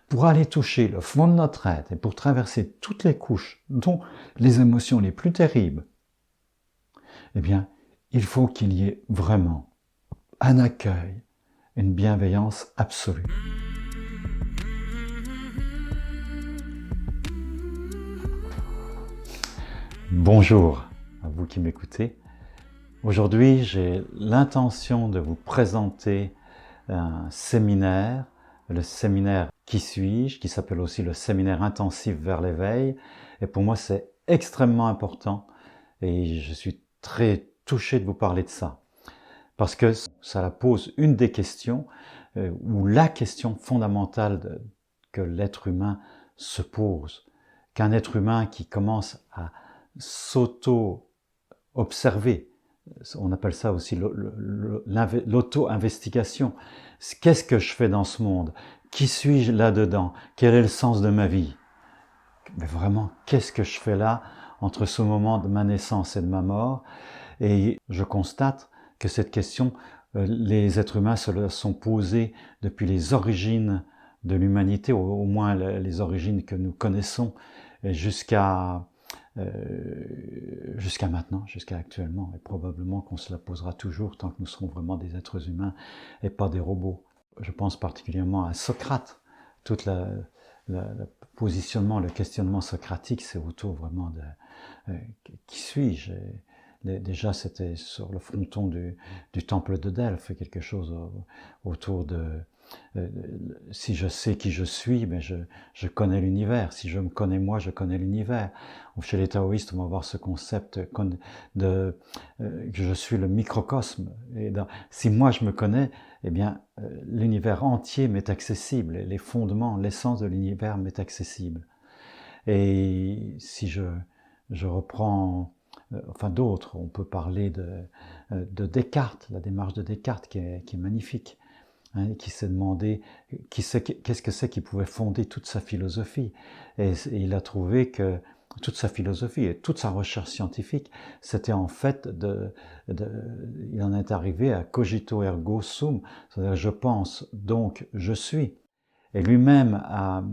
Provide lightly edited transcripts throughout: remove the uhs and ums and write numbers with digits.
pour aller toucher le fond de notre être et pour traverser toutes les couches, dont les émotions les plus terribles, eh bien, il faut qu'il y ait vraiment un accueil, une bienveillance absolue. Bonjour à vous qui m'écoutez. Aujourd'hui, j'ai l'intention de vous présenter un séminaire, le séminaire Qui suis-je, qui s'appelle aussi le séminaire intensif vers l'éveil. Et pour moi, c'est extrêmement important et je suis très touché de vous parler de ça. Parce que ça pose une des questions, ou la question fondamentale que l'être humain se pose. Qu'un être humain qui commence à s'auto-observer, on appelle ça aussi l'auto-investigation. Qu'est-ce que je fais dans ce monde? Qui suis-je là-dedans? Quel est le sens de ma vie? Mais vraiment, qu'est-ce que je fais là entre ce moment de ma naissance et de ma mort? Et je constate que cette question, les êtres humains se la sont posés depuis les origines de l'humanité, au moins les origines que nous connaissons, jusqu'à maintenant, jusqu'à actuellement, et probablement qu'on se la posera toujours tant que nous serons vraiment des êtres humains et pas des robots. Je pense particulièrement à Socrate. Tout le positionnement, le questionnement socratique, c'est autour vraiment de qui suis-je? Déjà, c'était sur le fronton du temple de Delphes, quelque chose autour de si je sais qui je suis, mais je connais l'univers. Si je me connais moi, je connais l'univers. Chez les taoïstes, on va voir ce concept que je suis le microcosme. Et si moi je me connais, eh bien, l'univers entier m'est accessible. Les fondements, l'essence de l'univers m'est accessible. Et si je reprends, enfin d'autres, on peut parler de Descartes, la démarche de Descartes qui est magnifique. Qui s'est demandé qu'est-ce que c'est qui pouvait fonder toute sa philosophie. Et il a trouvé que toute sa philosophie et toute sa recherche scientifique, c'était en fait il en est arrivé à cogito ergo sum, c'est-à-dire je pense, donc je suis. Et lui-même, à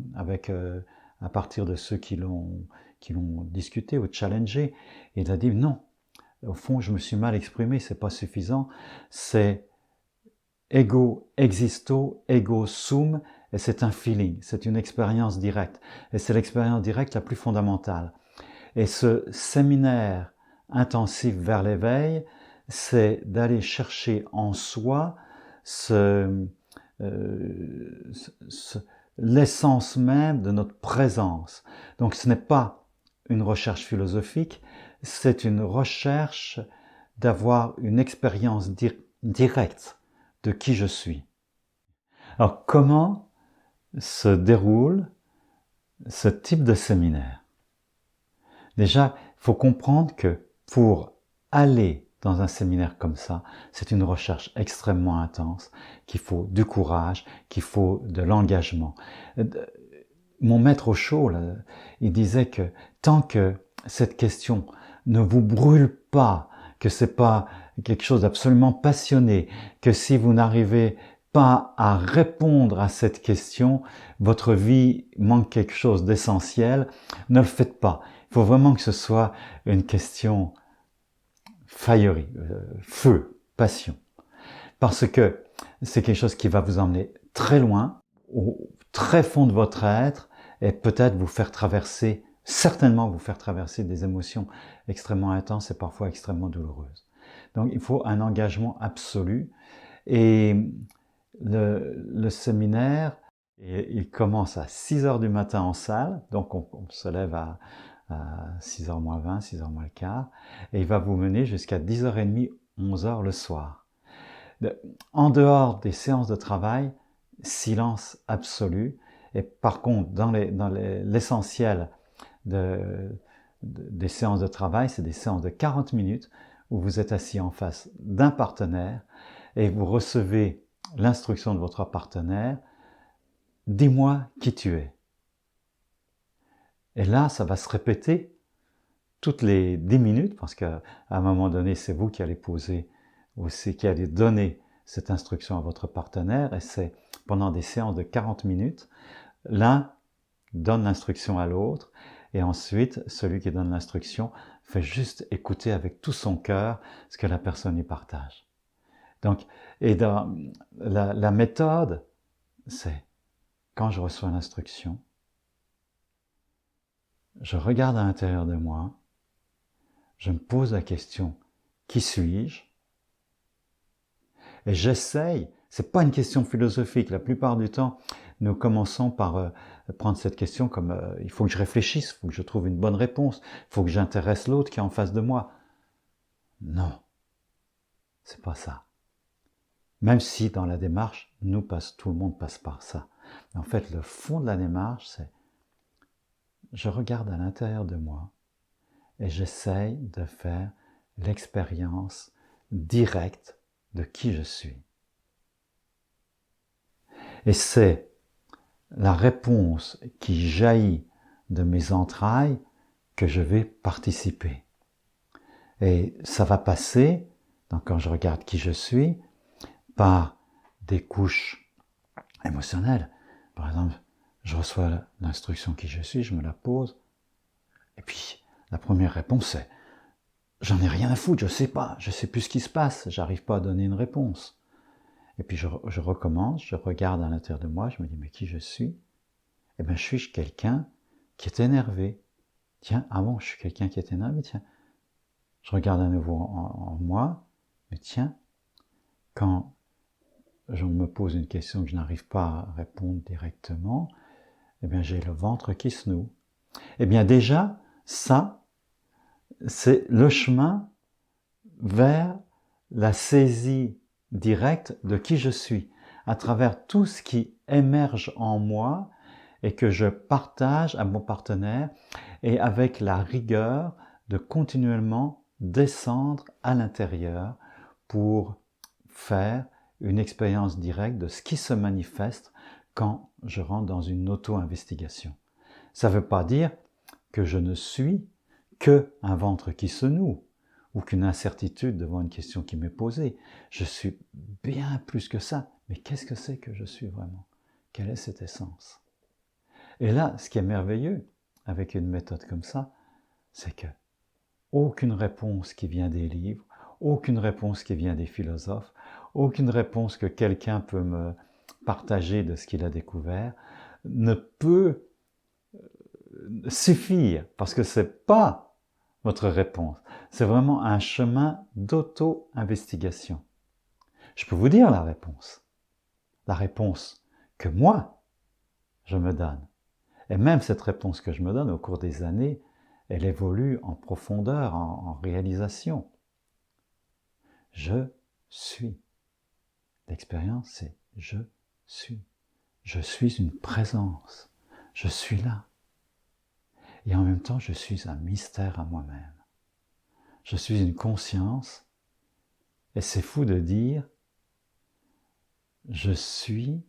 partir de ceux qui l'ont discuté ou challengé, il a dit non, au fond je me suis mal exprimé, c'est pas suffisant, c'est ego existo, ego sum, et c'est un feeling, c'est une expérience directe. Et c'est l'expérience directe la plus fondamentale. Et ce séminaire intensif vers l'éveil, c'est d'aller chercher en soi l'essence même de notre présence. Donc ce n'est pas une recherche philosophique, c'est une recherche d'avoir une expérience directe de qui je suis. Alors, comment se déroule ce type de séminaire? Déjà, il faut comprendre que pour aller dans un séminaire comme ça, c'est une recherche extrêmement intense, qu'il faut du courage, qu'il faut de l'engagement. Mon maître Osho, là, il disait que tant que cette question ne vous brûle pas, que c'est pas quelque chose d'absolument passionné, que si vous n'arrivez pas à répondre à cette question, votre vie manque quelque chose d'essentiel, ne le faites pas. Il faut vraiment que ce soit une question fiery, feu, passion. Parce que c'est quelque chose qui va vous emmener très loin, au très fond de votre être, et peut-être vous faire traverser, certainement vous faire traverser des émotions extrêmement intenses et parfois extrêmement douloureuses. Donc il faut un engagement absolu. Et le séminaire, il commence à 6h du matin en salle, donc on se lève à 6h moins 20, 6h moins le quart, et il va vous mener jusqu'à 10h30, 11h le soir. En dehors des séances de travail, silence absolu, et par contre, dans l'essentiel des séances de travail, c'est des séances de 40 minutes où vous êtes assis en face d'un partenaire et vous recevez l'instruction de votre partenaire « Dis-moi qui tu es ». Et là, ça va se répéter toutes les 10 minutes parce qu'à un moment donné, c'est vous qui allez poser ou c'est qui allez donner cette instruction à votre partenaire et c'est pendant des séances de 40 minutes l'un donne l'instruction à l'autre, et ensuite, celui qui donne l'instruction fait juste écouter avec tout son cœur ce que la personne y partage. Donc, et dans la méthode, c'est quand je reçois l'instruction, je regarde à l'intérieur de moi, je me pose la question, qui suis-je? Et j'essaye, c'est pas une question philosophique, la plupart du temps, nous commençons par prendre cette question comme il faut que je réfléchisse, il faut que je trouve une bonne réponse, il faut que j'intéresse l'autre qui est en face de moi. Non, c'est pas ça. Même si dans la démarche, tout le monde passe par ça. Mais en fait, le fond de la démarche, c'est je regarde à l'intérieur de moi et j'essaye de faire l'expérience directe de qui je suis. Et c'est la réponse qui jaillit de mes entrailles que je vais participer. Et ça va passer, donc quand je regarde qui je suis, par des couches émotionnelles. Par exemple, je reçois l'instruction qui je suis, je me la pose, et puis la première réponse c'est j'en ai rien à foutre, je sais pas, je sais plus ce qui se passe, j'arrive pas à donner une réponse. Et puis je recommence, je regarde à l'intérieur de moi, je me dis mais qui je suis? Eh bien je suis quelqu'un qui est énervé. Tiens, ah bon, je suis quelqu'un qui est énervé, tiens. Je regarde à nouveau en moi, mais tiens, quand je me pose une question que je n'arrive pas à répondre directement, eh bien j'ai le ventre qui se noue. Eh bien déjà, ça, c'est le chemin vers la saisie directe de qui je suis, à travers tout ce qui émerge en moi et que je partage à mon partenaire, et avec la rigueur de continuellement descendre à l'intérieur pour faire une expérience directe de ce qui se manifeste quand je rentre dans une auto-investigation. Ça ne veut pas dire que je ne suis qu'un ventre qui se noue, ou qu'une incertitude devant une question qui m'est posée. Je suis bien plus que ça. Mais qu'est-ce que c'est que je suis vraiment? Quelle est cette essence? Et là, ce qui est merveilleux avec une méthode comme ça, c'est que aucune réponse qui vient des livres, aucune réponse qui vient des philosophes, aucune réponse que quelqu'un peut me partager de ce qu'il a découvert, ne peut suffire, parce que c'est pas votre réponse. C'est vraiment un chemin d'auto-investigation. Je peux vous dire la réponse que moi, je me donne. Et même cette réponse que je me donne au cours des années, elle évolue en profondeur, en réalisation. Je suis. L'expérience, c'est je suis. Je suis une présence. Je suis là. Et en même temps, je suis un mystère à moi-même. Je suis une conscience. Et c'est fou de dire, je suis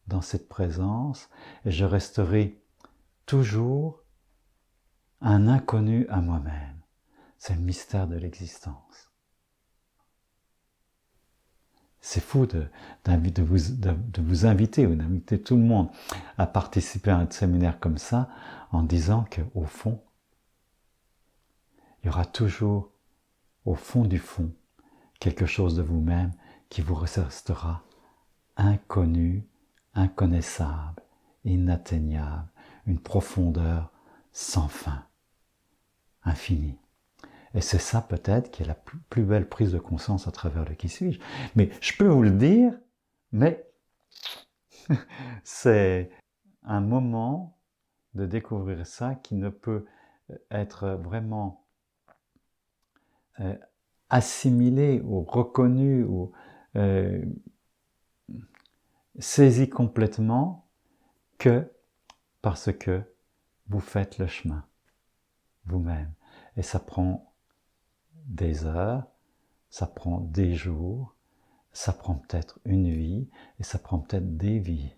dans cette présence et je resterai toujours un inconnu à moi-même. C'est le mystère de l'existence. C'est fou de vous inviter ou d'inviter tout le monde à participer à un séminaire comme ça en disant qu'au fond, il y aura toujours au fond du fond quelque chose de vous-même qui vous restera inconnu, inconnaissable, inatteignable, une profondeur sans fin, infinie. Et c'est ça peut-être qui est la plus belle prise de conscience à travers le qui suis-je. Mais je peux vous le dire, mais c'est un moment de découvrir ça qui ne peut être vraiment assimilé ou reconnu ou saisi complètement que parce que vous faites le chemin vous-même. Et ça prend des heures, ça prend des jours, ça prend peut-être une vie, et ça prend peut-être des vies.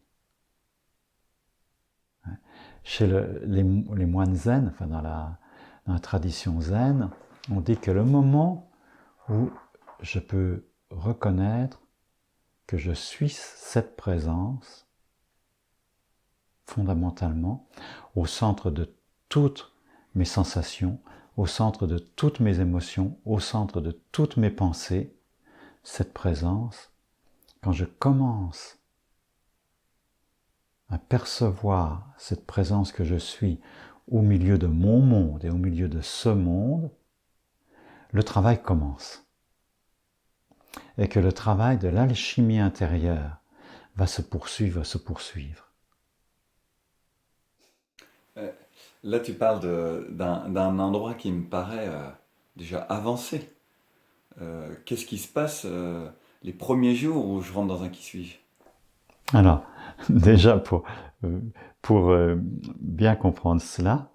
Chez les moines zen, enfin dans la tradition zen, on dit que le moment où je peux reconnaître que je suis cette présence, fondamentalement au centre de toutes mes sensations, au centre de toutes mes émotions, au centre de toutes mes pensées, cette présence, quand je commence à percevoir cette présence que je suis au milieu de mon monde et au milieu de ce monde, le travail commence. Et que le travail de l'alchimie intérieure va se poursuivre. Là, tu parles d'un endroit qui me paraît déjà avancé. Qu'est-ce qui se passe les premiers jours où je rentre dans un qui suis-je? Alors, déjà pour bien comprendre cela,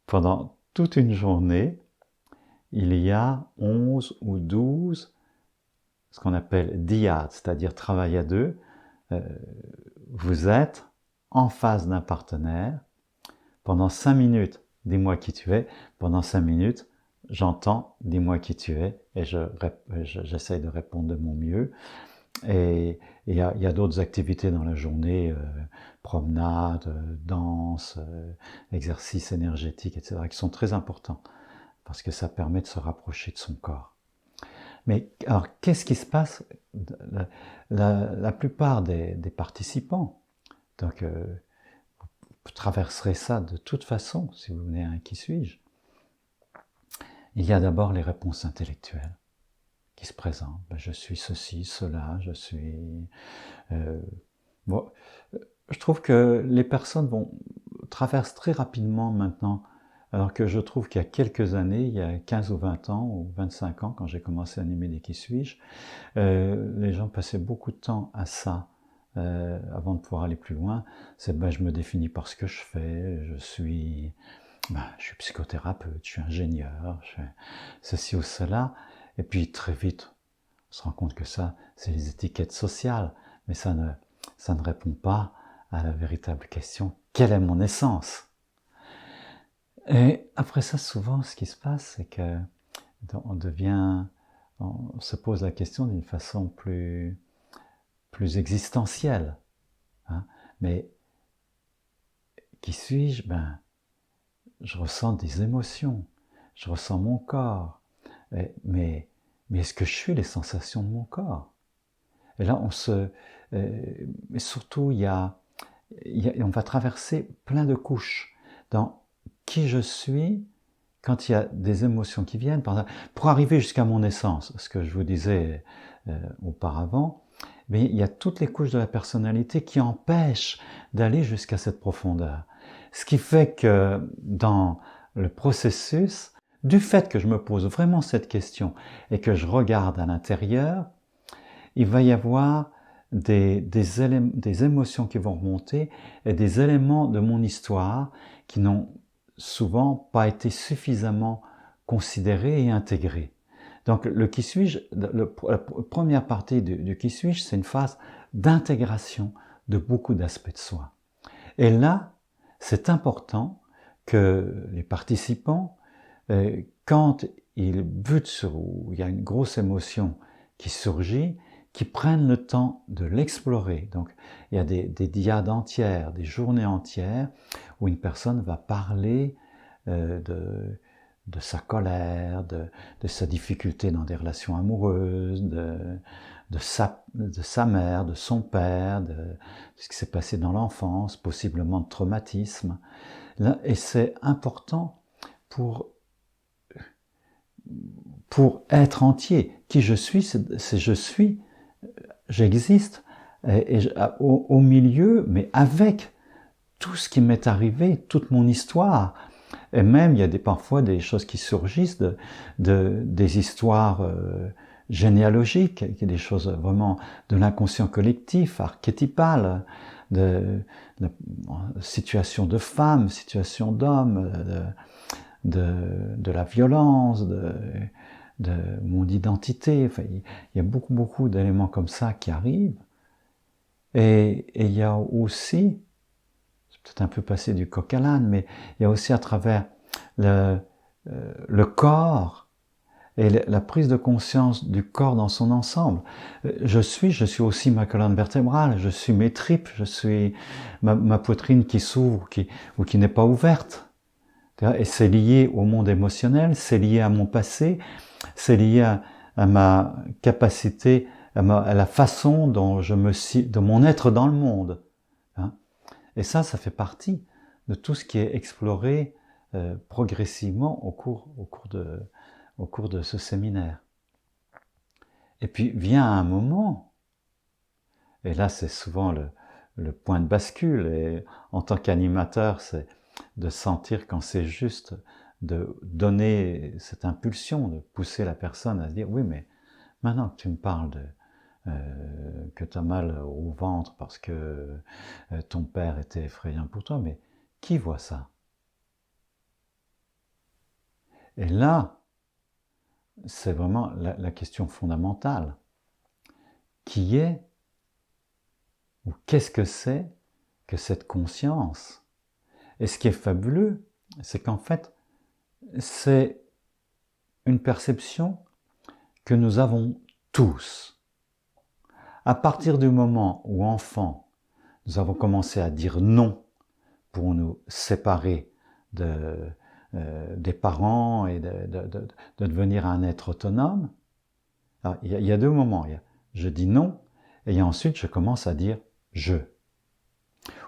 pendant toute une journée, il y a 11 ou 12 ce qu'on appelle diyad, c'est-à-dire travail à deux. Vous êtes en face d'un partenaire. Pendant 5 minutes, dis-moi qui tu es. Pendant 5 minutes, j'entends dis-moi qui tu es et j'essaye de répondre de mon mieux. Et il y a d'autres activités dans la journée, promenade, danse, exercice énergétique, etc., qui sont très importants parce que ça permet de se rapprocher de son corps. Mais alors, qu'est-ce qui se passe? La plupart des participants, donc vous traverserez ça de toute façon si vous venez à un qui suis-je. Il y a d'abord les réponses intellectuelles qui se présentent. Ben, je suis ceci, cela, je suis... Bon, je trouve que les personnes traversent très rapidement maintenant, alors que je trouve qu'il y a quelques années, il y a 15 ou 20 ans, ou 25 ans, quand j'ai commencé à animer des qui suis-je, les gens passaient beaucoup de temps à ça, avant de pouvoir aller plus loin. C'est je me définis par ce que je fais, je suis psychothérapeute, je suis ingénieur, je fais ceci ou cela, et puis très vite, on se rend compte que ça, c'est les étiquettes sociales, mais ça ne répond pas à la véritable question, quelle est mon essence? Et après ça, souvent, ce qui se passe, c'est que on se pose la question d'une façon plus existentielle. Hein? Mais qui suis-je? Je ressens des émotions, je ressens mon corps, mais est-ce que je suis les sensations de mon corps? Et là, mais surtout, on va traverser plein de couches dans qui je suis quand il y a des émotions qui viennent, par exemple, pour arriver jusqu'à mon essence, ce que je vous disais auparavant, mais il y a toutes les couches de la personnalité qui empêchent d'aller jusqu'à cette profondeur. Ce qui fait que dans le processus, du fait que je me pose vraiment cette question et que je regarde à l'intérieur, il va y avoir des émotions qui vont remonter et des éléments de mon histoire qui n'ont souvent pas été suffisamment considérés et intégrés. Donc le qui suis-je, la première partie du qui suis-je, c'est une phase d'intégration de beaucoup d'aspects de soi. Et là, c'est important que les participants, quand ils butent sur où il y a une grosse émotion qui surgit, qui prennent le temps de l'explorer. Donc, il y a des diades entières, des journées entières, où une personne va parler de sa colère, de sa difficulté dans des relations amoureuses, de sa mère, de son père, de ce qui s'est passé dans l'enfance, possiblement de traumatisme. Et c'est important pour être entier. Qui je suis, c'est je suis, j'existe au milieu, mais avec tout ce qui m'est arrivé, toute mon histoire. Et même, il y a parfois des choses qui surgissent, des histoires généalogiques, des choses vraiment de l'inconscient collectif, archétypal, de situation de femmes, situation d'hommes, de la violence, de mon identité. Enfin, il y a beaucoup d'éléments comme ça qui arrivent. Et il y a aussi, c'est peut-être un peu passé du coq à l'âne, mais il y a aussi à travers le corps et la prise de conscience du corps dans son ensemble. Je suis aussi ma colonne vertébrale, je suis mes tripes, je suis ma poitrine qui s'ouvre ou qui n'est pas ouverte. Et c'est lié au monde émotionnel, c'est lié à mon passé, c'est lié à ma capacité, à la façon dont de mon être dans le monde. Et ça fait partie de tout ce qui est exploré progressivement au cours de ce séminaire. Et puis vient un moment, et là c'est souvent le point de bascule, et en tant qu'animateur, c'est de sentir quand c'est juste de donner cette impulsion, de pousser la personne à se dire « Oui, mais maintenant que tu me parles que tu as mal au ventre parce que ton père était effrayant pour toi, mais qui voit ça ?» Et là, c'est vraiment la question fondamentale. Qui est ou qu'est-ce que c'est que cette conscience? Et ce qui est fabuleux, c'est qu'en fait, c'est une perception que nous avons tous. À partir du moment où, enfant, nous avons commencé à dire non pour nous séparer des parents et de devenir un être autonome, alors, il y a deux moments. Je dis non, et ensuite je commence à dire je.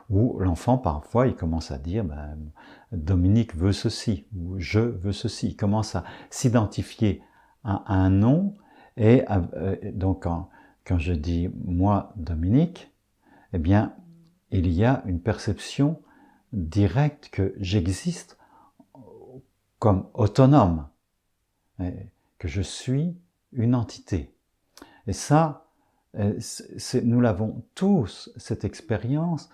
Ou l'enfant, parfois, il commence à dire Dominique veut ceci, ou je veux ceci. Il commence à s'identifier à un nom, et donc quand je dis moi, Dominique, eh bien, il y a une perception directe que j'existe comme autonome, que je suis une entité. Et ça, nous l'avons tous, cette expérience,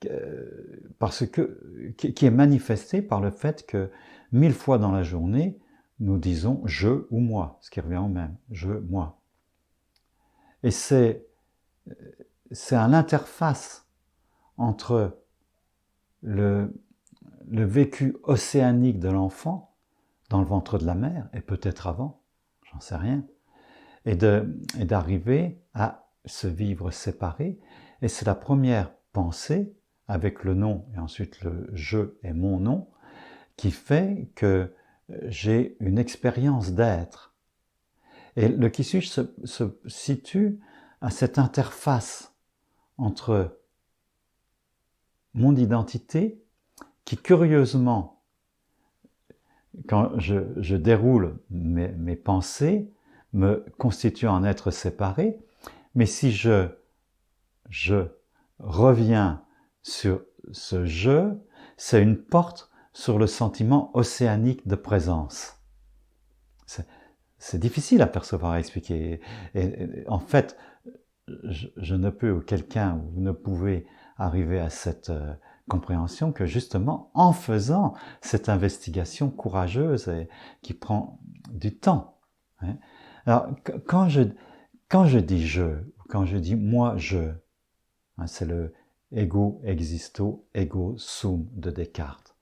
qui est manifestée par le fait que 1000 fois dans la journée, nous disons « je » ou « moi », ce qui revient au même, « je », « moi ». Et c'est à l'interface entre le vécu océanique de l'enfant, dans le ventre de la mère, et peut-être avant, j'en sais rien, et d'arriver à se vivre séparé. Et c'est la première pensée, avec le nom et ensuite le « je » et mon nom, qui fait que j'ai une expérience d'être. Et le qui suis-je se situe à cette interface entre mon identité, qui curieusement, quand je déroule mes pensées, me constitue en être séparé, mais si je reviens sur ce « je », c'est une porte sur le sentiment océanique de présence. C'est difficile à percevoir, à expliquer. Et en fait, je ne peux, ou quelqu'un, ou vous ne pouvez arriver à cette compréhension que justement en faisant cette investigation courageuse et qui prend du temps. Alors, quand je dis « je », quand je dis « moi, je », c'est le ego existo, ego sum de Descartes.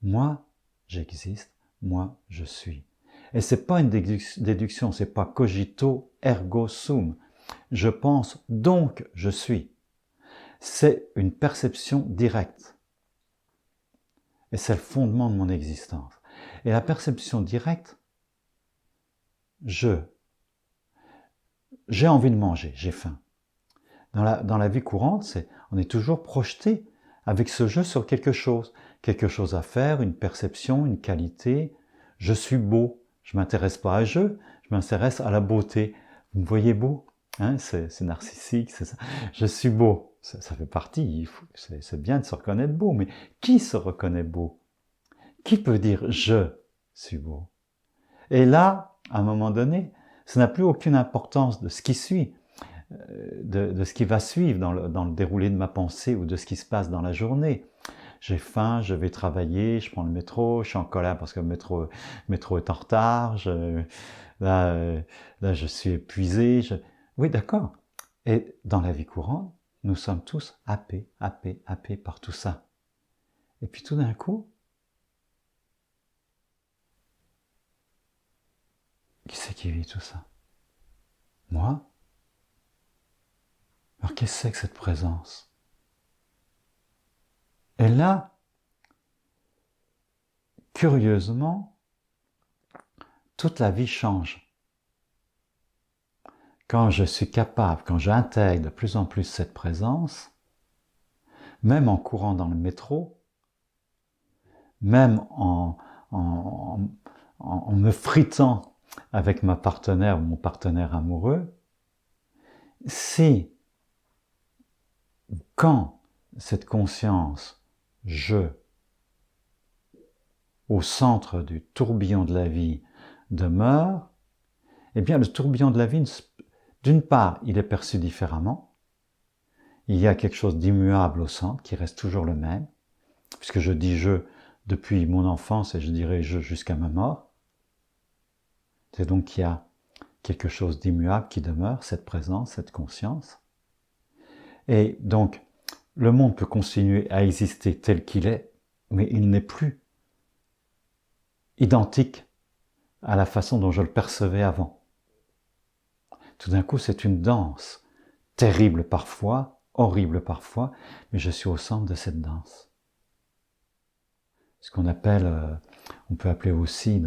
Moi, j'existe, moi, je suis. Et c'est pas une déduction, c'est pas cogito ergo sum. Je pense, donc je suis. C'est une perception directe. Et c'est le fondement de mon existence. Et la perception directe, j'ai envie de manger, j'ai faim. Dans la vie courante, on est toujours projeté avec ce je sur quelque chose à faire, une perception, une qualité. Je suis beau, je ne m'intéresse pas à je m'intéresse à la beauté. Vous me voyez beau, c'est narcissique, c'est ça. Je suis beau, ça fait partie, c'est bien de se reconnaître beau, mais qui se reconnaît beau? Qui peut dire je suis beau? Et là, à un moment donné, ça n'a plus aucune importance de ce qui suit, de ce qui va suivre dans le déroulé de ma pensée ou de ce qui se passe dans la journée. J'ai faim, je vais travailler, je prends le métro, je suis en colère parce que le métro est en retard, là je suis épuisé. Oui, d'accord. Et dans la vie courante, nous sommes tous happés par tout ça. Et puis tout d'un coup, Qui c'est qui vit tout ça? Moi? Alors qu'est-ce que c'est que cette présence? Et là, curieusement, toute la vie change. Quand je suis capable, quand j'intègre de plus en plus cette présence, même en courant dans le métro, même en me fritant avec ma partenaire ou mon partenaire amoureux, si, quand cette conscience, je, au centre du tourbillon de la vie, demeure, eh bien le tourbillon de la vie, d'une part, il est perçu différemment. Il y a quelque chose d'immuable au centre, qui reste toujours le même, puisque je dis je depuis mon enfance et je dirais je jusqu'à ma mort. C'est donc qu'il y a quelque chose d'immuable qui demeure, cette présence, cette conscience. Et donc, le monde peut continuer à exister tel qu'il est, mais il n'est plus identique à la façon dont je le percevais avant. Tout d'un coup, c'est une danse, terrible parfois, horrible parfois, mais je suis au centre de cette danse. Ce qu'on appelle, on peut appeler aussi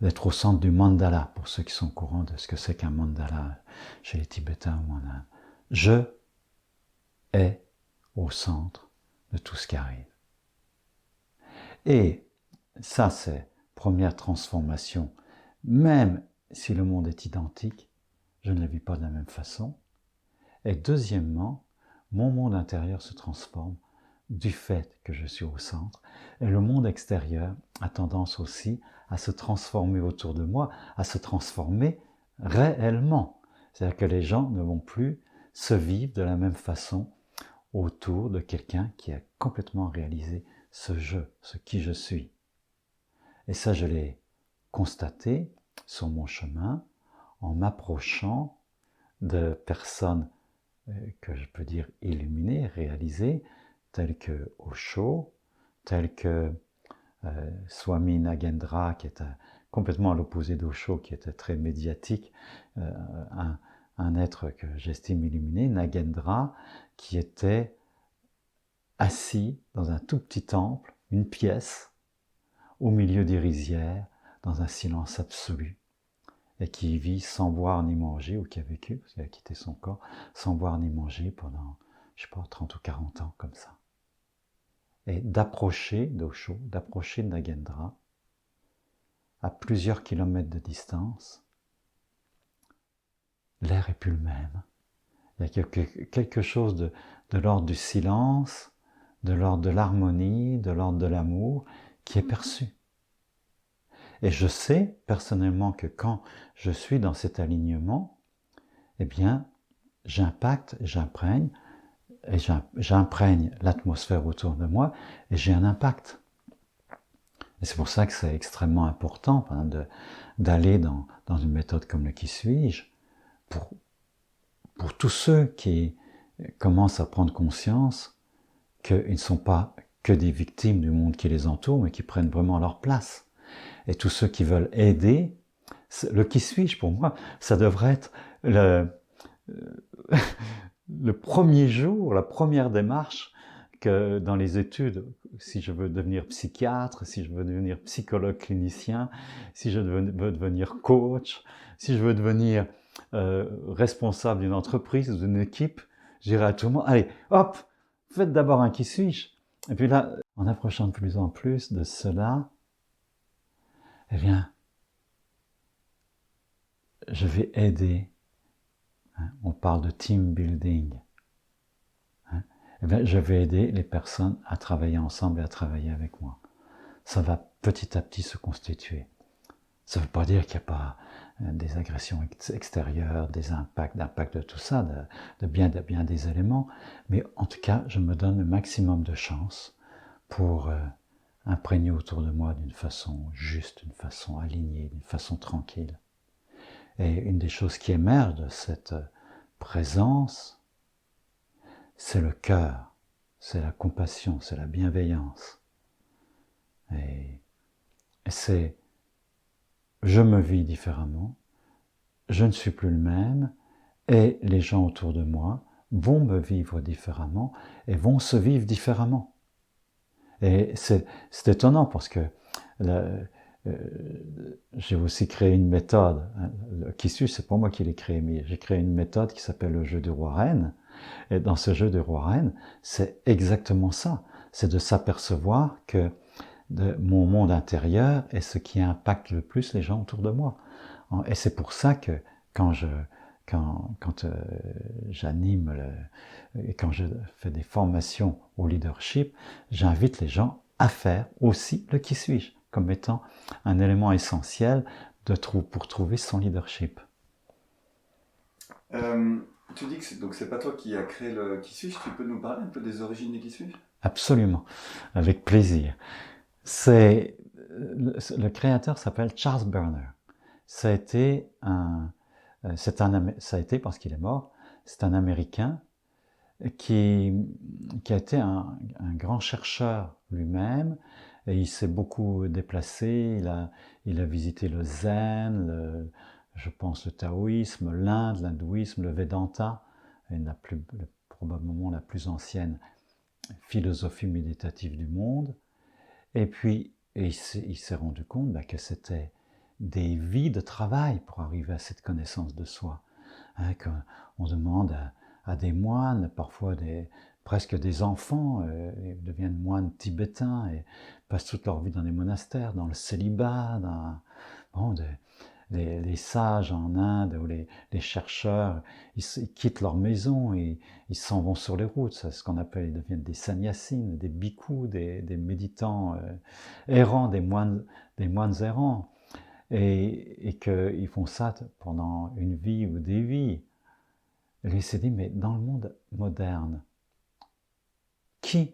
d'être au centre du mandala, pour ceux qui sont au courant de ce que c'est qu'un mandala chez les Tibétains ou en Inde. Je est au centre de tout ce qui arrive. Et ça, c'est première transformation. Même si le monde est identique, je ne le vis pas de la même façon. Et deuxièmement, mon monde intérieur se transforme du fait que je suis au centre. Et le monde extérieur a tendance aussi à se transformer autour de moi, à se transformer réellement. C'est-à-dire que les gens ne vont plus se vivre de la même façon autour de quelqu'un qui a complètement réalisé ce je, ce qui je suis. Et ça, je l'ai constaté sur mon chemin en m'approchant de personnes que je peux dire illuminées, réalisées, telles que Osho, telles que Swami Nagendra, qui était complètement à l'opposé d'Osho, qui était très médiatique, un être que j'estime illuminé, Nagendra, qui était assis dans un tout petit temple, une pièce, au milieu des rizières, dans un silence absolu, et qui vit sans boire ni manger, ou qui a vécu, parce qu'il a quitté son corps, sans boire ni manger pendant, je sais pas, 30 ou 40 ans, comme ça. Et d'approcher d'Osho, d'approcher de Nagendra, à plusieurs kilomètres de distance, l'air n'est plus le même. Il y a quelque chose de l'ordre du silence, de l'ordre de l'harmonie, de l'ordre de l'amour, qui est perçu. Et je sais personnellement que quand je suis dans cet alignement, eh bien, j'impacte, j'imprègne l'atmosphère autour de moi et j'ai un impact. Et c'est pour ça que c'est extrêmement important d'aller dans une méthode comme le Qui suis-je pour tous ceux qui commencent à prendre conscience qu'ils ne sont pas que des victimes du monde qui les entoure, mais qui prennent vraiment leur place. Et tous ceux qui veulent aider, le qui suis-je pour moi, ça devrait être le premier jour, la première démarche que dans les études, si je veux devenir psychiatre, si je veux devenir psychologue clinicien, si je veux devenir coach, si je veux devenir responsable d'une entreprise ou d'une équipe, je dirais à tout le monde, allez, hop, faites d'abord un qui suis-je. Et puis là, en approchant de plus en plus de cela, eh bien, je vais aider. On parle de team building. Eh bien, je vais aider les personnes à travailler ensemble et à travailler avec moi. Ça va petit à petit se constituer. Ça ne veut pas dire qu'il n'y a pas des agressions extérieures, des d'impact de tout ça, de bien des éléments, mais en tout cas, je me donne le maximum de chance pour imprégner autour de moi d'une façon juste, d'une façon alignée, d'une façon tranquille. Et une des choses qui émerge de cette présence, c'est le cœur, c'est la compassion, c'est la bienveillance. Et c'est, je me vis différemment, je ne suis plus le même et les gens autour de moi vont me vivre différemment et vont se vivre différemment. Et c'est étonnant parce que euh, j'ai aussi créé une méthode. Le Kissu, c'est pas moi qui l'ai créé, mais j'ai créé une méthode qui s'appelle le jeu du roi-reine. Et dans ce jeu du roi-reine, c'est exactement ça. C'est de s'apercevoir que mon monde intérieur est ce qui impacte le plus les gens autour de moi. Et c'est pour ça que quand j'anime et quand je fais des formations au leadership, j'invite les gens à faire aussi le qui suis-je comme étant un élément essentiel pour trouver son leadership. Tu dis que donc c'est pas toi qui as créé le qui suis-je, tu peux nous parler un peu des origines du qui suis-je? Absolument, avec plaisir. Le créateur s'appelle Charles Berner. Ça a été parce qu'il est mort, c'est un Américain qui a été un grand chercheur lui-même, et il s'est beaucoup déplacé, il a visité le zen, je pense le taoïsme, l'Inde, l'hindouisme, le Vedanta, probablement la plus ancienne philosophie méditative du monde. Et puis, il s'est rendu compte que c'était des vies de travail pour arriver à cette connaissance de soi. Hein, qu'on demande à des moines, parfois presque des enfants, ils deviennent moines tibétains et passent toute leur vie dans des monastères, dans le célibat, les sages en Inde ou les chercheurs, ils quittent leur maison et ils s'en vont sur les routes. C'est ce qu'on appelle, ils deviennent des sannyasines, des bhikkhus, des méditants errants, des moines errants. Et qu'ils font ça pendant une vie ou des vies. Et lui s'est dit, mais dans le monde moderne, qui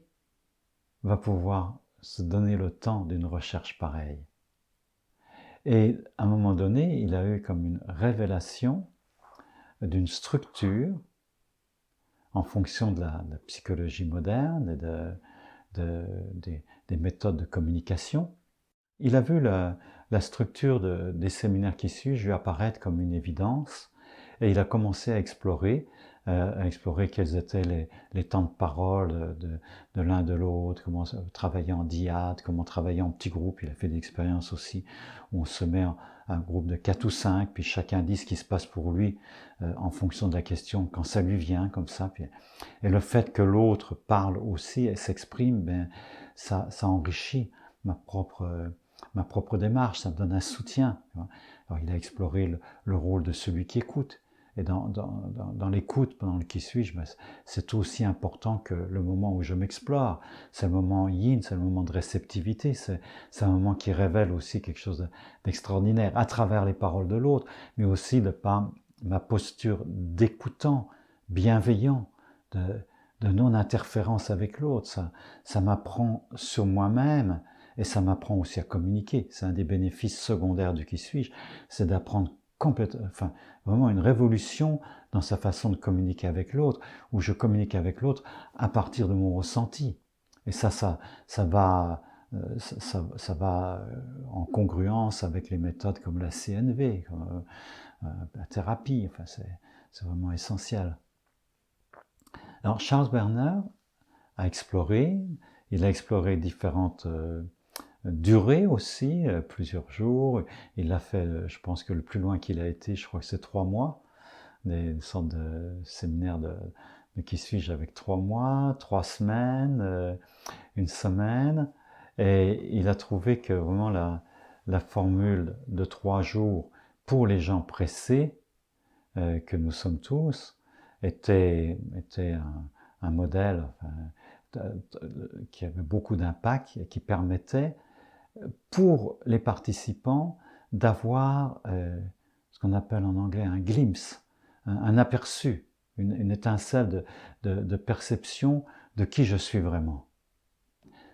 va pouvoir se donner le temps d'une recherche pareille? Et à un moment donné, il a eu comme une révélation d'une structure en fonction de la psychologie moderne et des méthodes de communication. Il a vu la structure des séminaires qui suivent lui apparaître comme une évidence et il a commencé à explorer quels étaient les temps de parole de l'un de l'autre, comment travailler en dyade, comment travailler en petits groupes. Il a fait des expériences aussi où on se met un groupe de 4 ou 5, puis chacun dit ce qui se passe pour lui en fonction de la question, quand ça lui vient, comme ça. Et le fait que l'autre parle aussi et s'exprime, ça enrichit ma propre démarche, ça me donne un soutien. Alors il a exploré le rôle de celui qui écoute. Et dans l'écoute, pendant le qui suis-je, c'est aussi important que le moment où je m'explore. C'est le moment yin, c'est le moment de réceptivité, c'est un moment qui révèle aussi quelque chose d'extraordinaire à travers les paroles de l'autre, mais aussi de par ma posture d'écoutant, bienveillant, de non-interférence avec l'autre. Ça m'apprend sur moi-même et ça m'apprend aussi à communiquer. C'est un des bénéfices secondaires du qui suis-je, c'est d'apprendre vraiment une révolution dans sa façon de communiquer avec l'autre, où je communique avec l'autre à partir de mon ressenti. Et ça va en congruence avec les méthodes comme la CNV, comme la thérapie. Enfin, c'est vraiment essentiel. Alors Charles Berner a exploré, il a exploré différentes durée aussi, plusieurs jours. Il a fait, je pense que le plus loin qu'il a été, je crois que c'est 3 mois, des sortes de séminaires de qui suis-je avec 3 mois, 3 semaines, une semaine. Et il a trouvé que vraiment la formule de 3 jours pour les gens pressés, que nous sommes tous, était un modèle qui avait beaucoup d'impact et qui permettait pour les participants d'avoir ce qu'on appelle en anglais un glimpse, un aperçu, une étincelle de perception de qui je suis vraiment.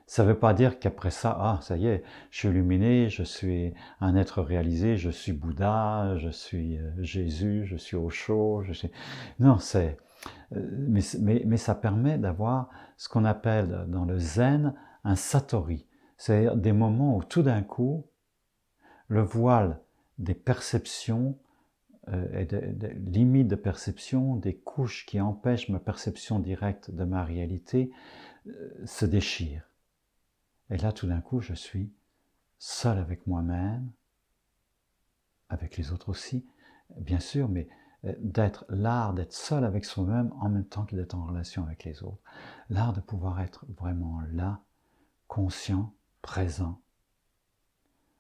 Ça ne veut pas dire qu'après ça, ça y est, je suis illuminé, je suis un être réalisé, je suis Bouddha, je suis Jésus, je suis Osho, Non, mais ça permet d'avoir ce qu'on appelle dans le zen un satori. C'est-à-dire des moments où tout d'un coup, le voile des perceptions et des limites de perception, des couches qui empêchent ma perception directe de ma réalité, se déchirent. Et là, tout d'un coup, je suis seul avec moi-même, avec les autres aussi, bien sûr, mais l'art d'être seul avec soi-même en même temps que d'être en relation avec les autres. L'art de pouvoir être vraiment là, conscient, présent,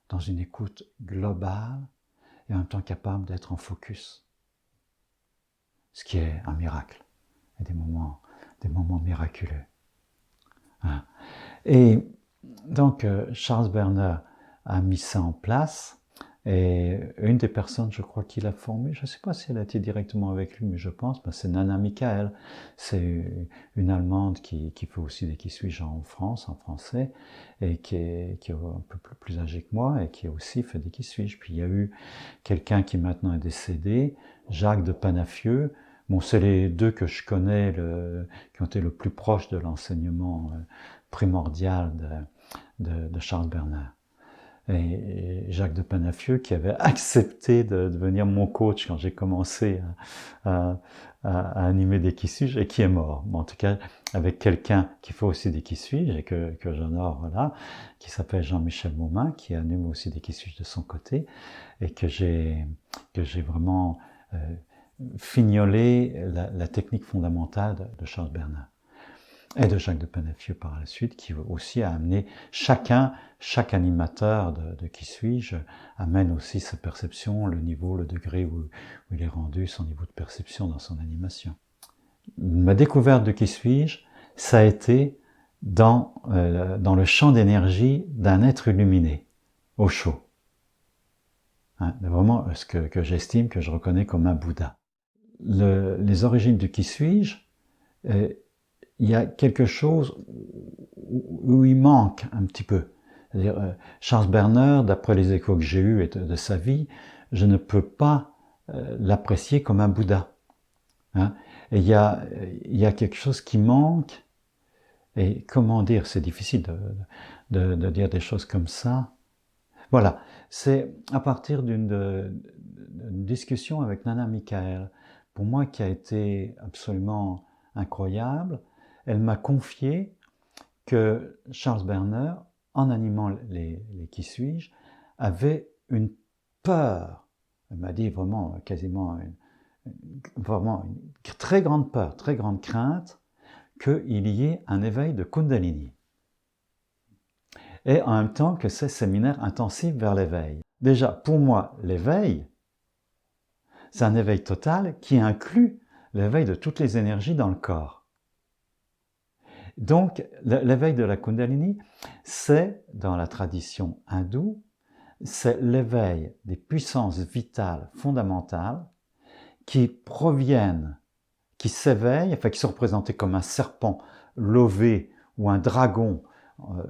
dans une écoute globale et en même temps capable d'être en focus. Ce qui est un miracle, et des moments miraculeux. Hein. Et donc, Charles Berner a mis ça en place, et une des personnes, je crois, qu'il a formé, je ne sais pas si elle a été directement avec lui, mais je pense, c'est Nana Michael. C'est une Allemande qui fait aussi des Qui suis-je en France, en français, et qui est un peu plus âgée que moi, et qui a aussi fait des Qui suis-je. Puis il y a eu quelqu'un qui maintenant est décédé, Jacques de Panafieux. Bon, c'est les deux que je connais, qui ont été le plus proches de l'enseignement primordial de Charles Berner. Et Jacques de Panafieux qui avait accepté de devenir mon coach quand j'ai commencé à animer des Qui suis-je et qui est mort. Bon, en tout cas, avec quelqu'un qui fait aussi des Qui suis-je et que j'honore, voilà, qui s'appelle Jean-Michel Maumin, qui anime aussi des Qui suis-je de son côté et que j'ai vraiment fignolé la technique fondamentale de Charles Berner. Et de Jacques de Panafieux par la suite, qui aussi a amené chaque animateur de Qui suis-je, amène aussi sa perception, le niveau, le degré où il est rendu, son niveau de perception dans son animation. Ma découverte de Qui suis-je, ça a été dans le champ d'énergie d'un être illuminé, au chaud. Hein, vraiment ce que j'estime, que je reconnais comme un Bouddha. Les origines de Qui suis-je, il y a quelque chose où il manque un petit peu. C'est-à-dire, Charles Berner, d'après les échos que j'ai eus de sa vie, je ne peux pas l'apprécier comme un Bouddha. Hein. Et il y a quelque chose qui manque. Et comment dire, c'est difficile de dire des choses comme ça. Voilà, c'est à partir d'une discussion avec Nana Michael, pour moi qui a été absolument incroyable. Elle m'a confié que Charles Berner, en animant les Qui suis-je, avait une peur. Elle m'a dit vraiment quasiment vraiment une très grande peur, très grande crainte qu'il y ait un éveil de Kundalini. Et en même temps que ces séminaires intensifs vers l'éveil. Déjà, pour moi, l'éveil, c'est un éveil total qui inclut l'éveil de toutes les énergies dans le corps. Donc, l'éveil de la Kundalini, c'est, dans la tradition hindoue, c'est l'éveil des puissances vitales fondamentales qui proviennent, qui s'éveillent, enfin qui sont représentées comme un serpent lové ou un dragon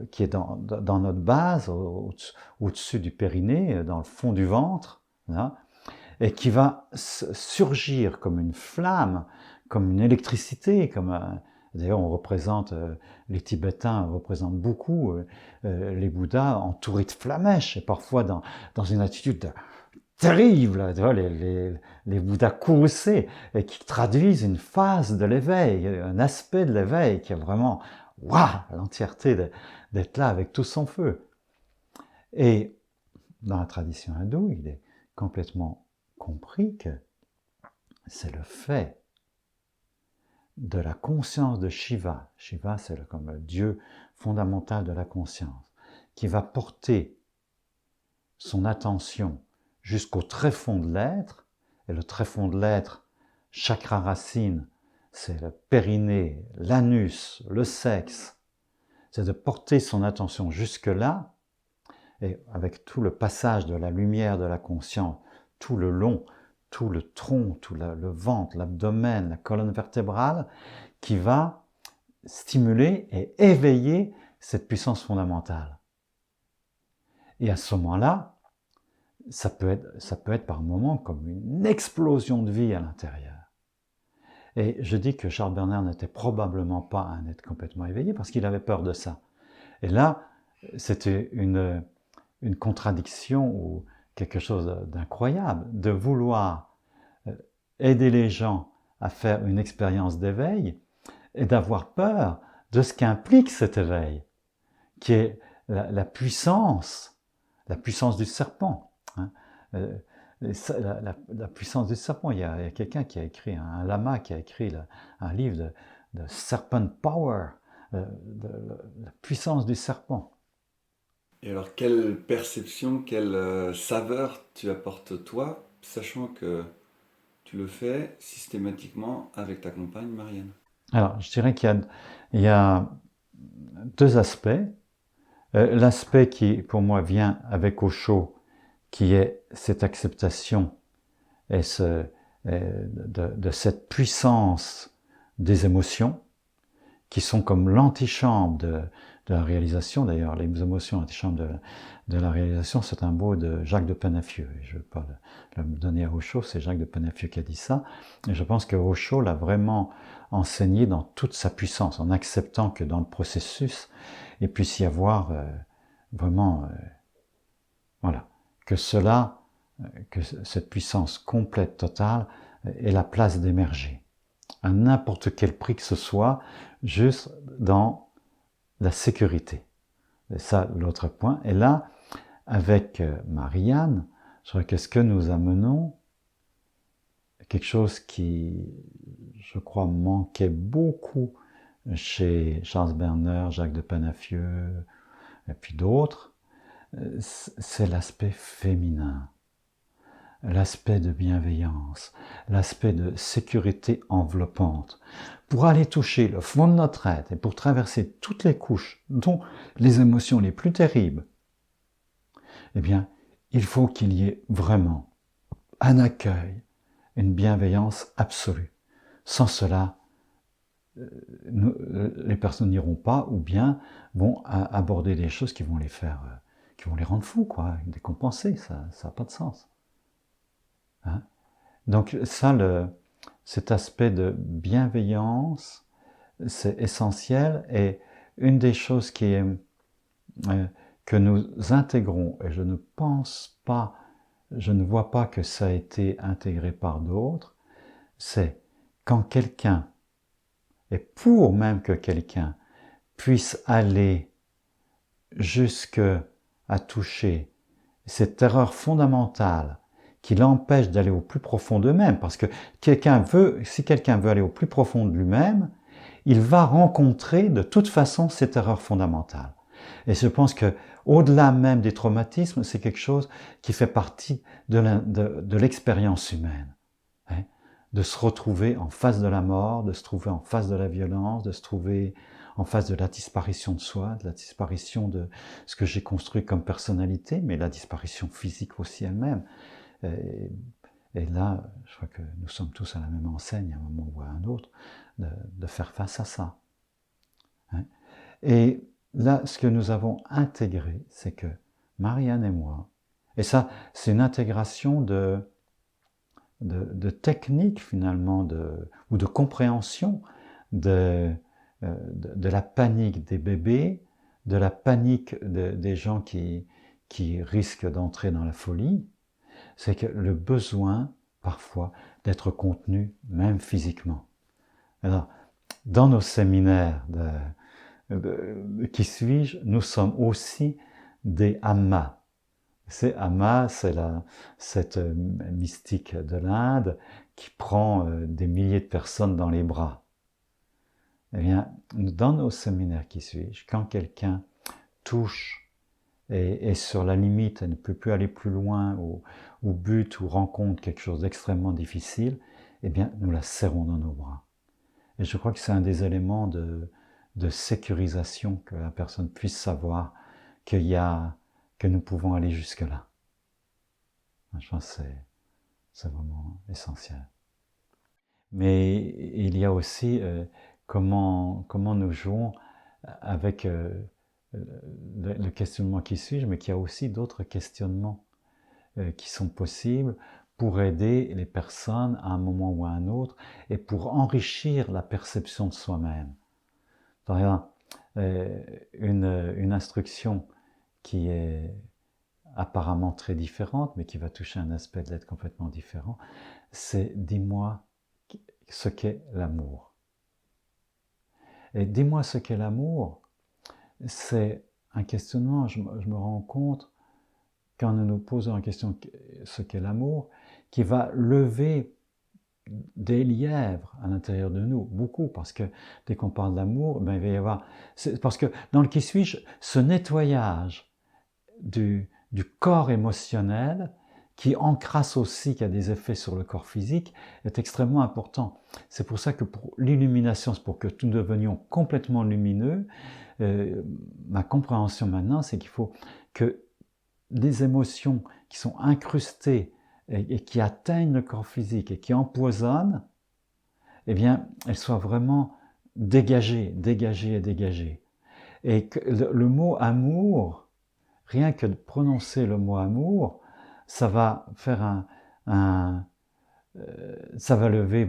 qui est dans notre base, au-dessus du périnée, dans le fond du ventre, là, et qui va surgir comme une flamme, comme une électricité, comme un... D'ailleurs, on représente, les Tibétains représentent beaucoup les Bouddhas entourés de flamèches, et parfois dans une attitude terrible, tu vois, les Bouddhas courroucés, et qui traduisent une phase de l'éveil, un aspect de l'éveil qui est vraiment, waouh, l'entièreté d'être là avec tout son feu. Et dans la tradition hindoue, il est complètement compris que c'est le fait de la conscience de Shiva. Shiva, c'est comme le dieu fondamental de la conscience, qui va porter son attention jusqu'au tréfond de l'être, et le tréfond de l'être, chakra racine, c'est le périnée, l'anus, le sexe, c'est de porter son attention jusque-là, et avec tout le passage de la lumière de la conscience, tout le long, tout le tronc, tout le ventre, l'abdomen, la colonne vertébrale, qui va stimuler et éveiller cette puissance fondamentale. Et à ce moment-là, ça peut être par moments comme une explosion de vie à l'intérieur. Et je dis que Charles Berner n'était probablement pas un être complètement éveillé parce qu'il avait peur de ça. Et là, c'était une contradiction ou quelque chose d'incroyable de vouloir aider les gens à faire une expérience d'éveil et d'avoir peur de ce qu'implique cet éveil, qui est la puissance du serpent. Hein. La puissance du serpent. Il y a quelqu'un qui a écrit, un lama qui a écrit un livre de Serpent Power, la puissance du serpent. Et alors, quelle perception, quelle saveur tu apportes toi, sachant que tu le fais systématiquement avec ta compagne Marianne? Alors, je dirais qu'il y a deux aspects. L'aspect qui, pour moi, vient avec Osho, qui est cette acceptation et de cette puissance des émotions, qui sont comme l'antichambre de la réalisation. D'ailleurs, les émotions, l'antichambre de la réalisation, c'est un mot de Jacques de Penafieux. Je ne veux pas le donner à Osho, c'est Jacques de Penafieux qui a dit ça. Et je pense que Osho l'a vraiment enseigné dans toute sa puissance, en acceptant que dans le processus, il puisse y avoir vraiment, voilà, que cette puissance complète, totale, ait la place d'émerger, à n'importe quel prix que ce soit, juste dans la sécurité. Et ça, l'autre point. Et là, avec Marianne, je crois que ce que nous amenons, quelque chose qui, je crois, manquait beaucoup chez Charles Berner, Jacques de Penafieux, et puis d'autres, c'est l'aspect féminin, l'aspect de bienveillance, l'aspect de sécurité enveloppante, pour aller toucher le fond de notre être et pour traverser toutes les couches, dont les émotions les plus terribles, eh bien, il faut qu'il y ait vraiment un accueil, une bienveillance absolue. Sans cela, les personnes n'iront pas ou bien vont aborder des choses qui vont les faire, qui vont les rendre fous, quoi, décompenser, ça n'a pas de sens. Hein? Donc ça, cet aspect de bienveillance, c'est essentiel, et une des choses que nous intégrons, et je ne vois pas que ça a été intégré par d'autres, c'est quand quelqu'un, et pour même que quelqu'un puisse aller jusqu'à toucher cette erreur fondamentale qui l'empêche d'aller au plus profond d'eux-mêmes, parce que si quelqu'un veut aller au plus profond de lui-même, il va rencontrer de toute façon cette erreur fondamentale. Et je pense que, au-delà même des traumatismes, c'est quelque chose qui fait partie de l'expérience humaine. Hein, de se retrouver en face de la mort, de se trouver en face de la violence, de se trouver en face de la disparition de soi, de la disparition de ce que j'ai construit comme personnalité, mais la disparition physique aussi elle-même. Et là, je crois que nous sommes tous à la même enseigne, à un moment ou à un autre, de faire face à ça. Hein. Et là, ce que nous avons intégré, c'est que Marianne et moi, et ça, c'est une intégration de technique finalement, ou de compréhension de la panique des bébés, de la panique des gens qui risquent d'entrer dans la folie, c'est que le besoin, parfois, d'être contenu, même physiquement. Alors, dans nos séminaires qui suis-je, nous sommes aussi des amas. C'est Amma, c'est cette mystique de l'Inde qui prend des milliers de personnes dans les bras. Eh bien, dans nos séminaires qui suis-je, quand quelqu'un touche et est sur la limite et ne peut plus aller plus loin ou bute ou rencontre quelque chose d'extrêmement difficile, eh bien, nous la serrons dans nos bras. Et je crois que c'est un des éléments de sécurisation, que la personne puisse savoir que nous pouvons aller jusque-là. Je pense que c'est vraiment essentiel. Mais il y a aussi comment nous jouons avec le questionnement qui suis-je, mais qu'il y a aussi d'autres questionnements qui sont possibles pour aider les personnes à un moment ou à un autre et pour enrichir la perception de soi-même. Par exemple, une instruction qui est apparemment très différente, mais qui va toucher un aspect de l'être complètement différent, c'est dis-moi ce qu'est l'amour. Et dis-moi ce qu'est l'amour, c'est un questionnement, je me rends compte, quand nous nous posons la question ce qu'est l'amour, qui va lever des lièvres à l'intérieur de nous, beaucoup, parce que dès qu'on parle d'amour, ben, il va y avoir... Parce que dans le Qui suis-je, ce nettoyage du corps émotionnel, qui encrasse aussi, qui a des effets sur le corps physique, est extrêmement important. C'est pour ça que pour l'illumination, c'est pour que nous devenions complètement lumineux, ma compréhension maintenant, c'est qu'il faut que des émotions qui sont incrustées et qui atteignent le corps physique et qui empoisonnent, eh bien, elles soient vraiment dégagées. Et que le mot amour, rien que de prononcer le mot amour, ça va faire ça va lever,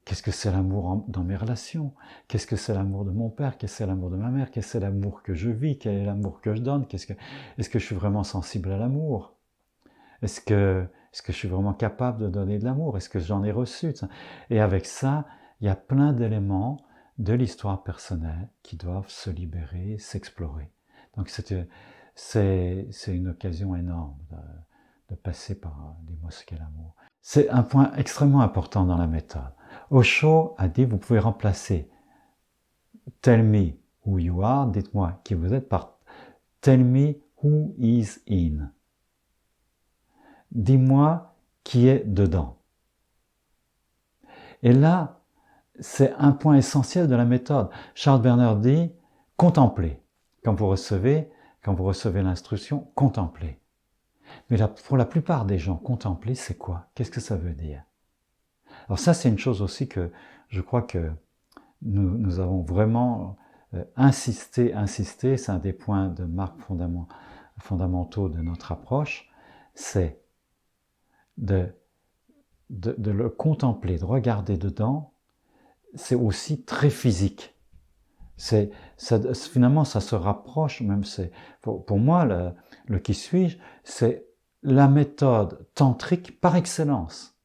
qu'est-ce que c'est l'amour dans mes relations? Qu'est-ce que c'est l'amour de mon père? Qu'est-ce que c'est l'amour de ma mère? Qu'est-ce que c'est l'amour que je vis? Quel est l'amour que je donne? Est-ce que je suis vraiment sensible à l'amour? Est-ce que je suis vraiment capable de donner de l'amour? Est-ce que j'en ai reçu? Et avec ça, il y a plein d'éléments de l'histoire personnelle qui doivent se libérer, s'explorer. Donc c'est une occasion énorme de passer par dis-moi ce qu'est l'amour. C'est un point extrêmement important dans la méthode. Osho a dit, vous pouvez remplacer tell me who you are, dites-moi qui vous êtes, par tell me who is in. Dis-moi qui est dedans. Et là, c'est un point essentiel de la méthode. Charles Bernard dit, contemplez. Quand vous recevez l'instruction, contemplez. Mais pour la plupart des gens, contempler, c'est quoi? Qu'est-ce que ça veut dire? Alors ça, c'est une chose aussi que je crois que nous avons vraiment insisté, c'est un des points de marque fondamentaux de notre approche, c'est de le contempler, de regarder dedans. C'est aussi très physique. Finalement, ça se rapproche, même pour moi, le qui suis-je, c'est la méthode tantrique par excellence.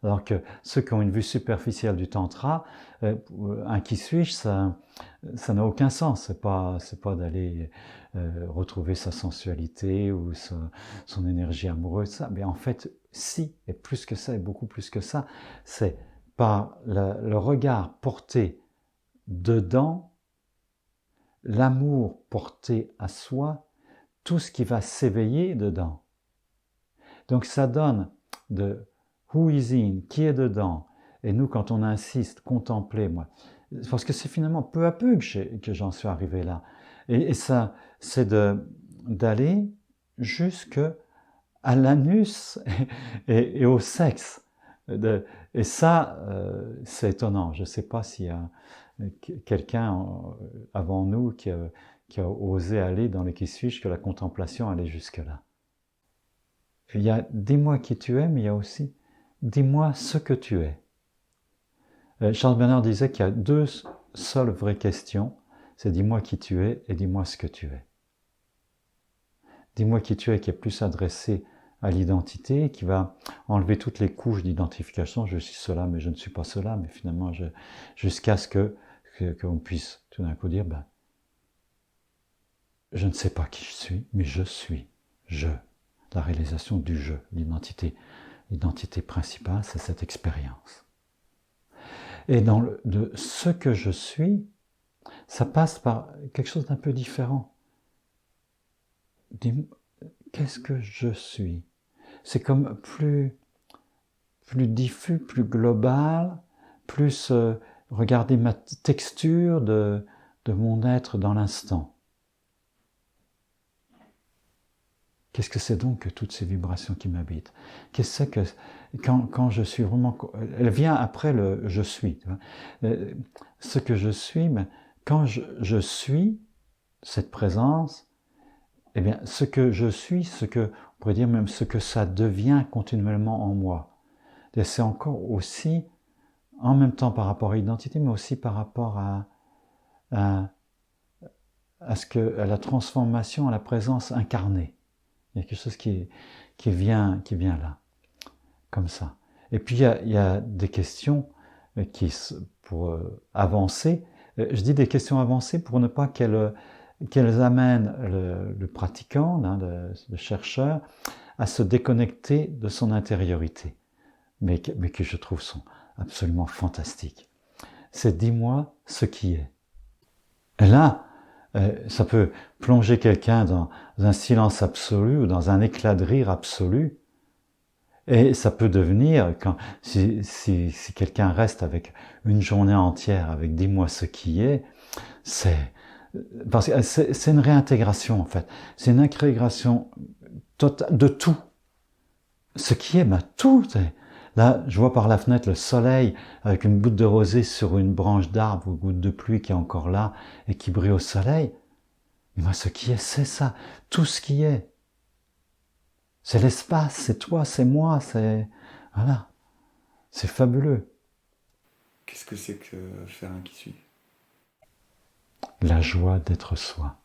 Alors que ceux qui ont une vue superficielle du tantra, un qui suis-je, ça n'a aucun sens. C'est pas d'aller retrouver sa sensualité ou son énergie amoureuse, ça. Mais en fait, si, et plus que ça, et beaucoup plus que ça, c'est par le regard porté dedans, l'amour porté à soi, tout ce qui va s'éveiller dedans. Donc ça donne de who is in, qui est dedans. Et nous, quand on insiste, contempler, moi, parce que c'est finalement peu à peu que j'en suis arrivé là. Et ça, c'est d'aller jusque à l'anus et au sexe. Et ça, c'est étonnant. Je ne sais pas s'il y a quelqu'un avant nous qui a osé aller dans les qui suis-je, que la contemplation allait jusque-là. Il y a dis-moi qui tu es, mais il y a aussi dis-moi ce que tu es. Charles Bernard disait qu'il y a deux seules vraies questions, c'est dis-moi qui tu es et dis-moi ce que tu es. Dis-moi qui tu es qui est plus adressé à l'identité, qui va enlever toutes les couches d'identification, je suis cela mais je ne suis pas cela, mais finalement jusqu'à ce qu'on puisse tout d'un coup dire je ne sais pas qui je suis, mais je suis, la réalisation du je, l'identité principale, c'est cette expérience. Et de ce que je suis, ça passe par quelque chose d'un peu différent. Qu'est-ce que je suis? C'est comme plus diffus, plus global, plus regarder ma texture de mon être dans l'instant. Qu'est-ce que c'est donc que toutes ces vibrations qui m'habitent? Qu'est-ce que c'est que quand je suis vraiment... Elle vient après le « je suis ». Ce que je suis, quand je suis cette présence, eh bien, ce que je suis, on pourrait dire même ce que ça devient continuellement en moi. C'est encore aussi, en même temps par rapport à l'identité, mais aussi par rapport à la transformation, à la présence incarnée. Il y a quelque chose qui vient là, comme ça. Et puis il y a des questions pour avancer. Je dis des questions avancées pour ne pas qu'elles amènent le pratiquant, hein, le chercheur, à se déconnecter de son intériorité, mais que je trouve sont absolument fantastiques. C'est dis-moi ce qui est. Et là, ça peut plonger quelqu'un dans un silence absolu ou dans un éclat de rire absolu. Et ça peut devenir, si quelqu'un reste avec une journée entière avec dis-moi ce qui est, c'est une réintégration en fait. C'est une intégration totale de tout. Ce qui est, tout. Là, je vois par la fenêtre le soleil avec une goutte de rosée sur une branche d'arbre ou une goutte de pluie qui est encore là et qui brille au soleil. Mais moi, ce qui est, c'est ça. Tout ce qui est. C'est l'espace, c'est toi, c'est moi, c'est... Voilà. C'est fabuleux. Qu'est-ce que c'est que faire un qui suit? La joie d'être soi.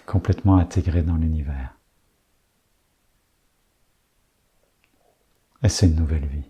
Complètement intégré dans l'univers. Et c'est une nouvelle vie.